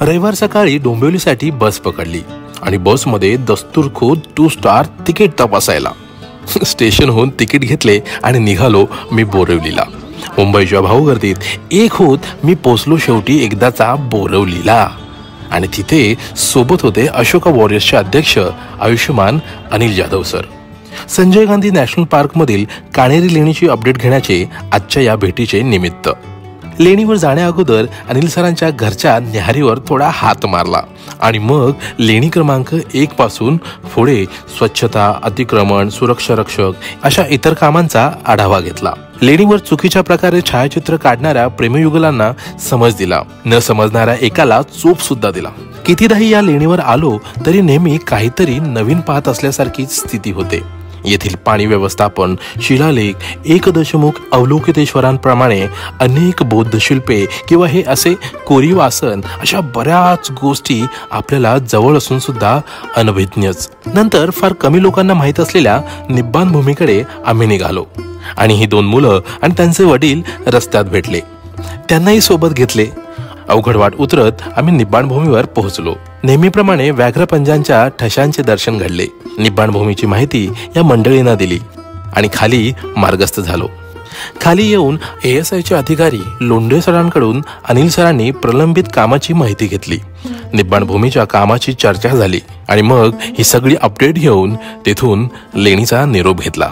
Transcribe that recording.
रविवार सकाळी डोंबिवलीसाठी बस पकडली आणि बसमध्ये दस्तूरखुद 2 स्टार तिकीट तपासायला. स्टेशनहून तिकीट घेतले आणि निघालो मी बोरिवलीला. मुंबईच्या भाऊगर्दीत एक होत मी पोचलो शेवटी एकदाचा बोरिवलीला. आणि तिथे सोबत होते अशोका वॉरियर्सचे अध्यक्ष आयुष्यमान अनिल जाधव सर. संजय गांधी नॅशनल पार्कमधील काणेरी लेणीची अपडेट घेण्याचे आजच्या या भेटीचे निमित्त. लेणीवर जाण्या अगोदर अनिल सरांच्या घरच्या न्याहारीवर थोडा हात मारला आणि मग लेणी क्रमांक 1 पासून पुढे स्वच्छता, अतिक्रमण, सुरक्षा रक्षक अशा इतर कामांचा आढावा घेतला. लेणीवर चुकीच्या प्रकारे छायाचित्र काढणाऱ्या प्रेमयुगलांना समज दिला, न समजणाऱ्या एकाला चोप सुद्धा दिला. कितीदाही या लेणीवर आलो तरी नेहमी काहीतरी नवीन पाहत असल्यासारखी स्थिती होते. येथील पाणी व्यवस्थापन, शिलालेख, एकदशमुख अवलोकितेश्वरांप्रमाणे अनेक बौद्ध शिल्पे किंवा हे असे कोरीव आसन अशा बऱ्याच गोष्टी आपल्याला जवळ असून सुद्धा अनभिज्ञच. नंतर फार कमी लोकांना माहीत असलेल्या निब्बाण भूमीकडे आम्ही निघालो आणि ही 2 मुलं आणि त्यांचे वडील रस्त्यात भेटले. त्यांनाही सोबत घेतले. अवघड वाट उतरत आम्ही निब्बाण भूमीवर पोहोचलो. नेहमीप्रमाणे व्याघ्रपंजांच्या ठशांचे दर्शन घडले. निब्बाण भूमीची माहिती या मंडळींना दिली आणि खाली मार्गस्थ झालो. खाली येऊन ASIचे अधिकारी लोंढे सरांकडून अनिल सरांनी प्रलंबित कामाची माहिती घेतली. निब्बाण भूमीच्या कामाची चर्चा झाली आणि मग ही सगळी अपडेट घेऊन तेथून लेणीचा निरोप घेतला.